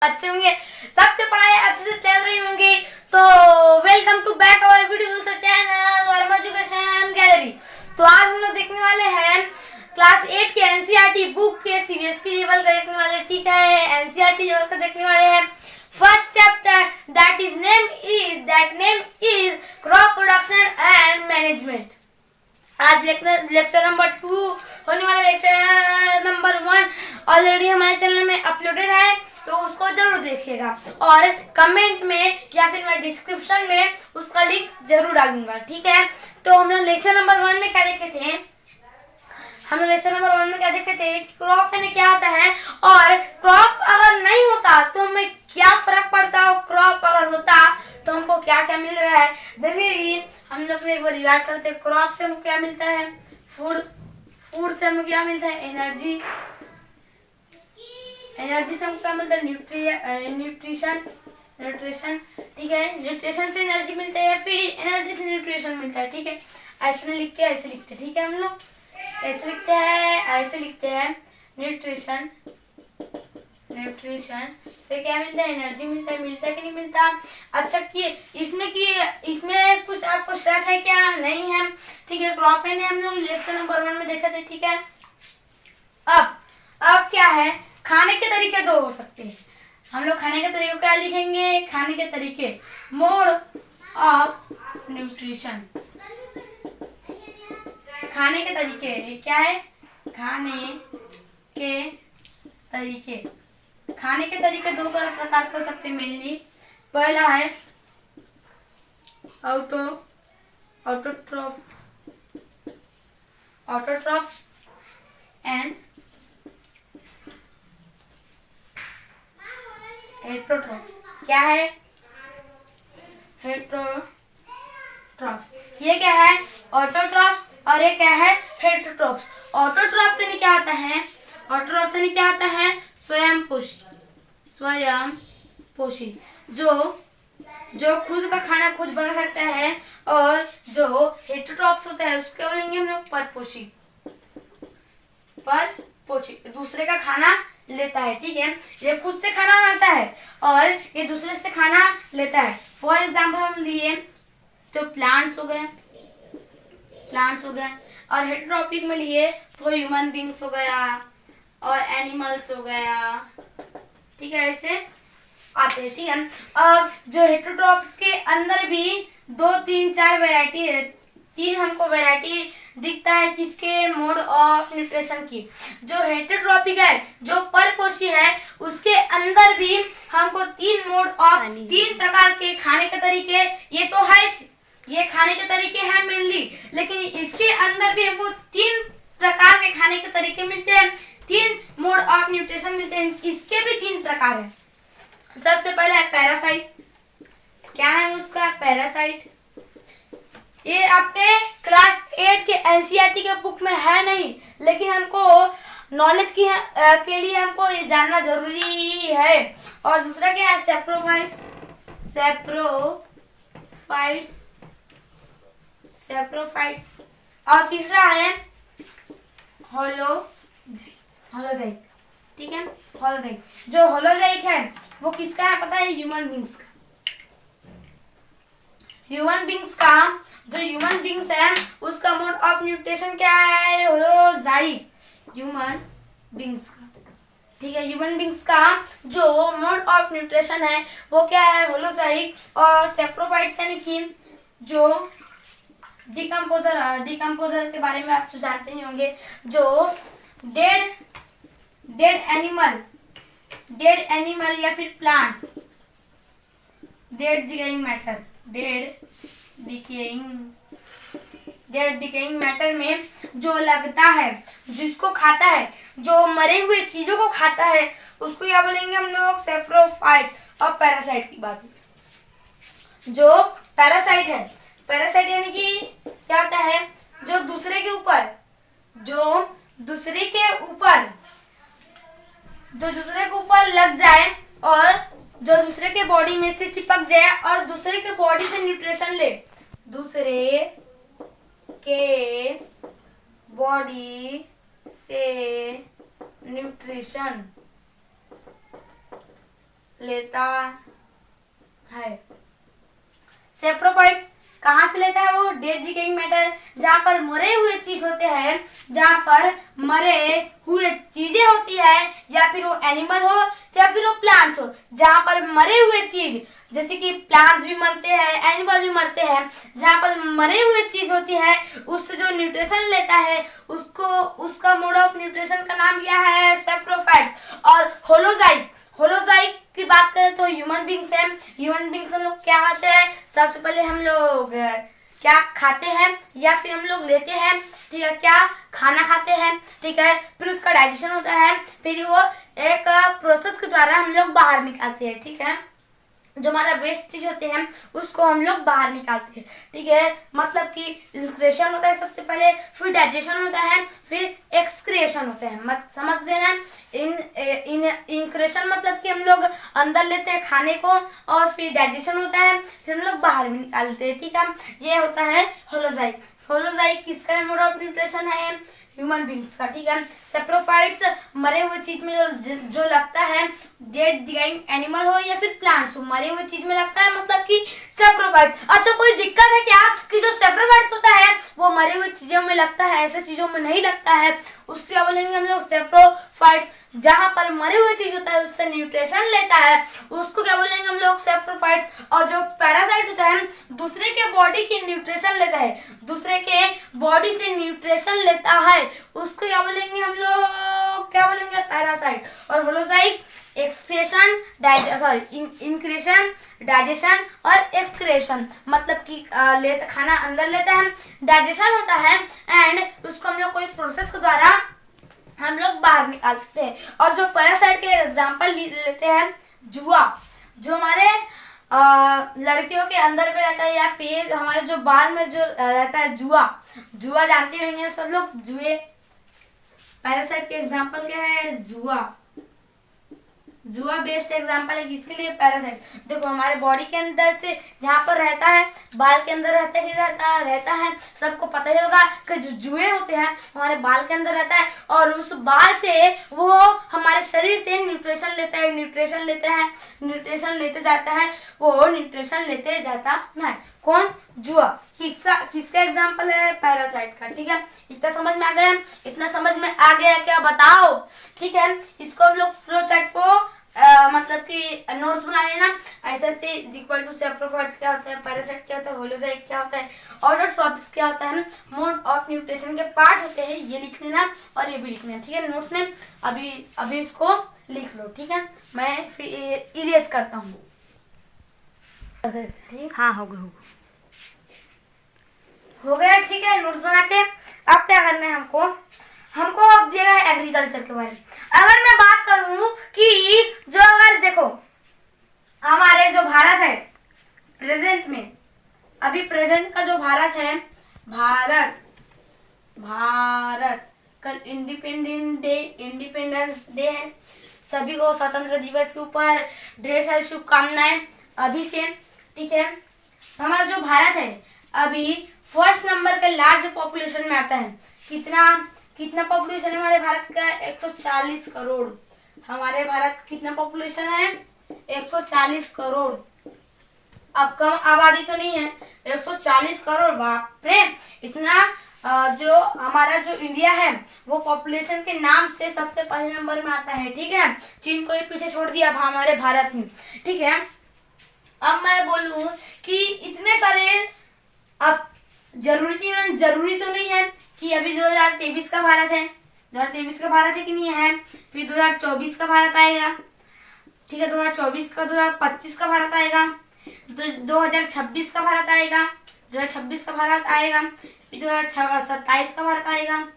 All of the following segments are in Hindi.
अच्छे होंगे, सबके पढ़ाई अच्छे से चल रही होंगी। तो welcome to back our video channel Verma education gallery. तो आज हम लोग देखने वाले हैं क्लास 8 के एनसीईआरटी बुक के सीबीएसई लेवल का देखने वाले, ठीक है। एनसीईआरटी लेवल का देखने वाले हैं first chapter that name is crop production and management. आज लेक्चर नंबर 2 होने वाला। लेक्चर नंबर 1 ऑलरेडी हमारे चैनल में अपलोडेड है, तो उसको जरूर देखिएगा और कमेंट में या फिर मैं डिस्क्रिप्शन में उसका लिंक जरूर डालूंगा, ठीक है। तो हम लोग लेक्चर नंबर 1 में क्या देखे थे? क्रॉप यानी क्या होता है, और क्रॉप अगर नहीं होता तो हमें क्या फर्क पड़ता, और क्रॉप अगर होता तो हमको क्या क्या मिल रहा है। जैसे कि हम लोग एक बार रिवाइज करते हैं, क्रॉप से हमको क्या मिलता है? फूड से हमको क्या मिलता है? एनर्जी से हमको क्या मिलता है? न्यूट्रिशन, ठीक है। न्यूट्रिशन से एनर्जी मिलता है, फिर एनर्जी से न्यूट्रिशन मिलता है, ठीक है। ऐसे लिखते हैं, ठीक है। हम लोग ऐसे लिखते हैं न्यूट्रिशन से क्या मिलता है? एनर्जी मिलता है कि नहीं मिलता? अच्छा, इसमें कुछ आपको शक है क्या? नहीं है, ठीक है। क्रॉप ने हम लोग लेक्चर नंबर 1 में देखे थे, ठीक है। अब क्या है? खाने के तरीके दो हो सकते हैं। हम लोग खाने के तरीके क्या लिखेंगे? खाने के तरीके, मोड ऑफ न्यूट्रिशन। खाने के तरीके, ये क्या है? खाने के तरीके दो प्रकार के हो सकते हैं मेनली। पहला है ऑटोट्रॉफ एंड हेटरोट्रॉफ्स। क्या है? हेटरोट्रॉफ्स। ये क्या है? ऑटोट्रॉफ्स, और ये क्या है? हेटरोट्रॉफ्स। ऑटोट्रॉफ्स से क्या होता है? स्वयं पोषी, जो खुद का खाना खुद बना सकता है, और जो हेटरोट्रॉफ्स होता है उसके बोलेंगे हम लोग परपोषी, दूसरे का खाना लेता है, ठीक है। ये खुद से खाना बनाता है और ये दूसरे से खाना लेता है। फॉर एग्जाम्पल हम लिए तो प्लांट्स हो गए, और हेटरोट्रॉपिक में लिए तो ह्यूमन बींग्स हो गया और एनिमल्स हो गया, ठीक है। ऐसे आते हैं, ठीक है। अब जो हेटरोट्रॉप्स के अंदर भी 2, 3, 4 वैरायटी है। 3 हमको वैरायटी दिखता है किसके? मोड ऑफ न्यूट्रिशन की। जो हेटरोट्रॉपिक है, जो परपोषी है, उसके अंदर भी हमको 3 मोड ऑफ 3 प्रकार के खाने के तरीके, ये तो है, ये खाने के तरीके हैं मेनली, लेकिन इसके अंदर भी हमको 3 प्रकार के खाने के तरीके मिलते हैं, 3 मोड ऑफ न्यूट्रिशन मिलते हैं। इसके भी 3 प्रकार है। सबसे पहले है पैरासाइट। क्या है उसका? पैरासाइट। ये आपके क्लास 8 के एनसीईआरटी के बुक में है नहीं, लेकिन हमको नॉलेज के लिए हमको ये जानना जरूरी है। और दूसरा क्या है? सेप्रोफाइट्स। और तीसरा है होलोजाइक, ठीक है। जो होलोजाइक है वो किसका है पता है? ह्यूमन बींग्स का। जो ह्यूमन बींग्स है उसका मोड ऑफ न्यूट्रिशन क्या है? होलोजाइक, ह्यूमन बींग्स का, ठीक है। ह्यूमन बींग्स का जो मोड ऑफ न्यूट्रिशन है वो क्या है? होलोजाइक। और सेप्रोफाइट्स यानी कि जो डिकम्पोजर के बारे में आप तो जानते ही होंगे, जो डेड एनिमल या फिर प्लांट्स, डेड डिकेइंग मैटर में जो लगता है, जिसको खाता है, जो मरे हुए चीजों को खाता है, उसको क्या बोलेंगे हम लोग? सेप्रोफाइट्स। और पैरासाइट की बात, जो पैरासाइट है, पैरासाइट यानी कि क्या होता है? जो दूसरे के ऊपर लग जाए, और जो दूसरे के बॉडी में से चिपक जाए और दूसरे के बॉडी से न्यूट्रिशन ले, दूसरे के बॉडी से न्यूट्रिशन लेता है। सेप्रोफाइट्स कहाँ से लेता है? वो डेड डिकेइंग मैटर, जहाँ पर मरे हुए चीज होते हैं, जहाँ पर मरे हुए चीजें होती है, या फिर वो एनिमल हो या फिर वो प्लांट्स हो, जहाँ पर मरे हुए चीज, जैसे कि प्लांट्स भी मरते हैं, एनिमल भी मरते हैं, जहाँ पर मरे हुए चीज होती है उससे जो न्यूट्रिशन लेता है उसको, उसका मोड ऑफ न्यूट्रिशन का नाम क्या है? सेप्रोफाइट्स। और होलोजाइट, होलोजाइट की बात करें तो ह्यूमन बींग्स है। ह्यूमन बींग्स हम लोग क्या खाते हैं? सबसे पहले हम लोग क्या खाते हैं या फिर हम लोग लेते हैं, ठीक है, क्या खाना खाते हैं, ठीक है, फिर उसका डाइजेशन होता है, फिर वो एक प्रोसेस के द्वारा हम लोग बाहर निकालते हैं, ठीक है, जो हमारा वेस्ट चीज होते हैं उसको हम लोग बाहर निकालते हैं, ठीक है। मतलब कि इंस्क्रेशन होता है सबसे पहले, फिर डाइजेशन होता है, फिर एक्सक्रिएशन होता है। मत समझ लेना, इंक्रेशन मतलब कि हम लोग अंदर लेते हैं खाने को, और फिर डाइजेशन होता है, फिर हम लोग बाहर भी निकालते हैं, ठीक है। ये होता है होलोजाइट। होलोजाइट किसका मोड ऑफ न्यूट्रिशन है? ह्यूमन बींग्स का, ठीक है। सेप्रोफाइट्स मरे हुए चीज में जो लगता है, डेड डिकाइंग एनिमल हो या फिर प्लांट्स हो, मरे हुए चीज में लगता है, मतलब कि सेप्रोफाइट्स। अच्छा, कोई दिक्कत है क्या कि जो सेप्रोफाइट्स होता है वो मरे हुए चीजों में लगता है, ऐसे चीजों में नहीं लगता है, उसके क्या बोलेंगे हम लोग? सेप्रोफाइट्स। जहां पर मरे हुए चीज होता है उससे न्यूट्रिशन लेता है उसको क्या बोलेंगे हम लोग? सेप्रोफाइट्स। और जो पैरासाइट होता है दूसरे के बॉडी की न्यूट्रिशन लेता है, दूसरे के बॉडी से न्यूट्रिशन लेता है, उसको क्या बोलेंगे हम लोग? क्या बोलेंगे? पैरासाइट। और होलोजाइट एक्सक्रेशन, इंक्रेशन, डाइजेशन और एक्सक्रेशन, मतलब कि खाना अंदर लेता है, डाइजेशन होता है, एंड उसको हम लोग कोई प्रोसेस के द्वारा हम लोग बाहर निकालते हैं। और जो पैरासाइट के एग्जांपल लेते हैं, जुआ, जो हमारे लड़कियों के अंदर पे रहता है, या फिर हमारे जो बाल में जो रहता है, जुआ, जुआ जानते होंगे सब लोग, जुए। पैरासाइट के एग्जांपल क्या है? जुआ। जुआ बेस्ट एग्जांपल है किसके लिए? पैरासाइट। देखो हमारे बॉडी के अंदर से जहाँ पर रहता है, बाल के अंदर रहता ही रहता है, सबको पता ही होगा कि जो जुए होते हैं हमारे बाल के अंदर रहता है, और उस बाल से वो हमारे शरीर से न्यूट्रिशन लेता है, न्यूट्रिशन लेते जाता है, वो न्यूट्रिशन लेते जाता है। कौन? जुआ। किसका एग्जाम्पल है? पैरासाइट का, ठीक है। इतना समझ में आ गया? इतना समझ में आ गया क्या? बताओ, ठीक है। इसको हम लोग फ्लो चार्ट को मतलब कि नोट्स बना लेना। ऐसे इक्वल टू सेप्रोफाइट्स क्या होता है, पैरासाइट क्या होता है, होलोजाइट क्या होता है, ऑटोट्रॉपिक्स क्या होता है, मोड ऑफ न्यूट्रिशन के पार्ट होते हैं, ये लिख लेना और ये भी लिख लेना, ठीक है, नोट्स में। अभी इसको लिख लो, ठीक है। मैं फिर इरेज करता हूँ। हाँ हो गया, ठीक है। नोट्स बना के अब क्या करना है हमको अब दिया है एग्रीकल्चर के बारे में। अगर मैं बात करूं कि जो, अगर देखो हमारे जो भारत है प्रेजेंट में, अभी प्रेजेंट का जो भारत है, भारत कल इंडिपेंडेंस डे है, सभी को स्वतंत्र दिवस के ऊपर ढेर सारी शुभकामनाएं अभी से, ठीक है। हमारा जो भारत है अभी फर्स्ट नंबर का लार्ज पॉपुलेशन में आता है। कितना पॉपुलेशन है हमारे भारत का? 140 करोड़। हमारे भारत कितना पॉपुलेशन है? 140 करोड़। अब कम आबादी तो नहीं है, 140 करोड़, बाप रे। इतना जो हमारा जो इंडिया है वो पॉपुलेशन के नाम से सबसे पहले नंबर में आता है, ठीक है। चीन को ही पीछे छोड़ दिया हमारे भारत ने, ठीक है। अब मैं बोलूं कि इतने सारे, अब जरूरी तो नहीं है कि अभी 2023 का भारत है, 2023 का भारत है कि नहीं है, फिर 2024 का भारत आएगा, ठीक है, 2024 का, 2025 का भारत आएगा, 2026 का भारत आएगा, 2026 का भारत आएगा, फिर 2027 का भारत आएगा,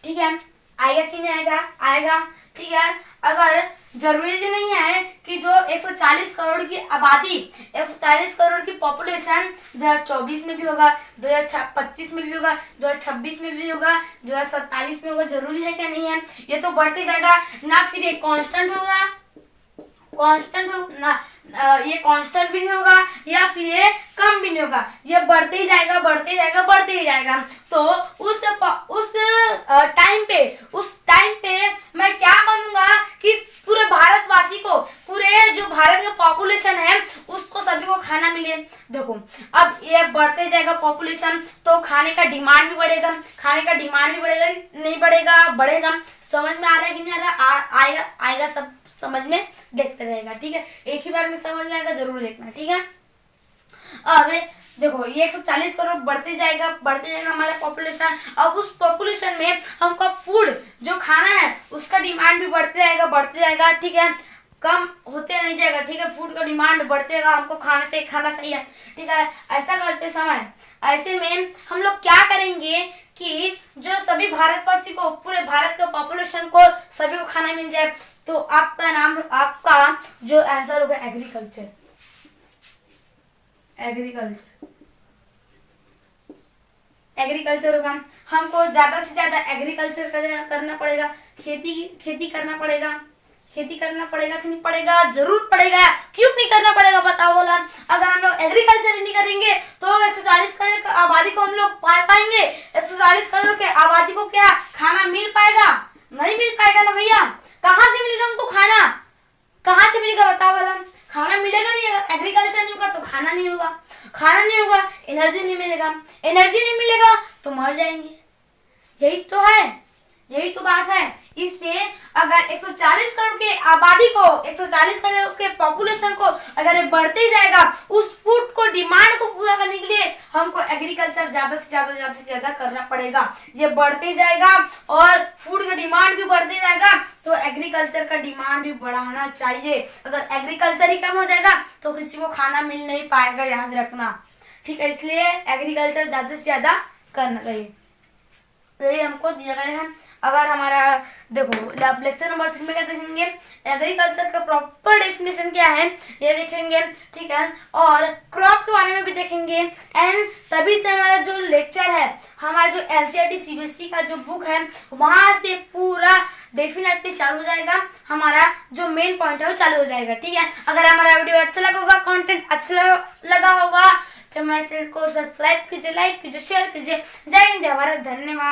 ठीक है। आएगा कि नहीं आएगा? आएगा, ठीक है। अगर जरूरी नहीं है कि जो 140 करोड़ की आबादी, 140 करोड़ की पॉपुलेशन 2024 में भी होगा, 2025 में भी होगा, 2026 में भी होगा, 2027 में होगा, जरूरी है क्या? नहीं है। ये तो बढ़ते जाएगा ना, फिर ये कांस्टेंट होगा, ये कांस्टेंट भी नहीं होगा, या फिर ये कम भी नहीं होगा, ये बढ़ते ही जाएगा। तो उस टाइम पे मैं क्या करूंगा कि पूरे भारतवासी को, पूरे जो भारत पॉपुलेशन है उसको सभी को खाना मिले। देखो अब ये बढ़ते जाएगा पॉपुलेशन तो खाने का डिमांड भी बढ़ेगा, खाने का डिमांड भी बढ़ेगा नहीं बढ़ेगा, बढ़ेगा। समझ में आ रहा है कि नहीं आ रहा? आएगा आएगा, सब समझ में देखते रहेगा, ठीक है। एक ही बार में समझ में आएगा, जरूर देखना, ठीक है। अब देखो ये 140 करोड़ बढ़ते जाएगा हमारा पॉपुलेशन। अब उस पॉपुलेशन में हमको फूड जो खाना है उसका डिमांड भी बढ़ते जाएगा, ठीक है। कम होते नहीं जाएगा, ठीक है। फूड का डिमांड बढ़ते जाएगा, हमको खाना चाहिए, ठीक है। ऐसा करते समय ऐसे में हम लोग क्या करेंगे कि जो सभी भारतवासी को, पूरे भारत के पॉपुलेशन को सभी को खाना मिल जाए। तो आपका जो आंसर होगा एग्रीकल्चर होगा। हमको ज्यादा से ज्यादा एग्रीकल्चर करना पड़ेगा, खेती करना पड़ेगा कि नहीं पड़ेगा? जरूर पड़ेगा। क्यों नहीं करना पड़ेगा बताओ बोला? अगर हम लोग एग्रीकल्चर नहीं करेंगे तो 140 करोड़ आबादी को हम लोग पाएंगे? 140 करोड़ के आबादी को क्या खाना मिल पाएगा? नहीं मिल पाएगा ना भैया। कहाँ से मिलेगा हमको खाना? कहाँ से मिलेगा बताओ वाला? खाना मिलेगा नहीं, अगर एग्रीकल्चर नहीं होगा तो खाना नहीं होगा, एनर्जी नहीं मिलेगा तो मर जाएंगे। यही तो बात है। इसलिए अगर 140 करोड़ के आबादी को, 140 करोड़ के पॉपुलेशन को अगर ये बढ़ते जाएगा, उस फूड को डिमांड को पूरा करने के लिए हमको एग्रीकल्चर ज्यादा से ज्यादा करना पड़ेगा। ये बढ़ते जाएगा और फूड का डिमांड भी बढ़ते जाएगा तो एग्रीकल्चर का डिमांड भी बढ़ाना चाहिए। अगर एग्रीकल्चर ही कम हो जाएगा तो किसी को खाना मिल नहीं पाएगा, याद रखना, ठीक है। इसलिए एग्रीकल्चर ज्यादा से ज्यादा करना चाहिए। तो ये हमको दिया गया है। अगर हमारा देखो लेक्चर नंबर 3 में क्या देखेंगे, एग्रीकल्चर का प्रॉपर डेफिनेशन क्या है ये देखेंगे, ठीक है। और क्रॉप के बारे में भी देखेंगे। एंड तभी से हमारा जो लेक्चर है, हमारा जो एनसीईआरटी सीबीएसई का जो बुक है वहां से पूरा डेफिनेटली चालू हो जाएगा। हमारा जो मेन पॉइंट है वो चालू हो जाएगा, ठीक है। अगर हमारा वीडियो अच्छा लगा होगा, कंटेंट अच्छा लगा होगा तो हमारे चैनल को सब्सक्राइब कीजिए, लाइक कीजिए, शेयर कीजिए। जय हिंद, जय भारत, धन्यवाद।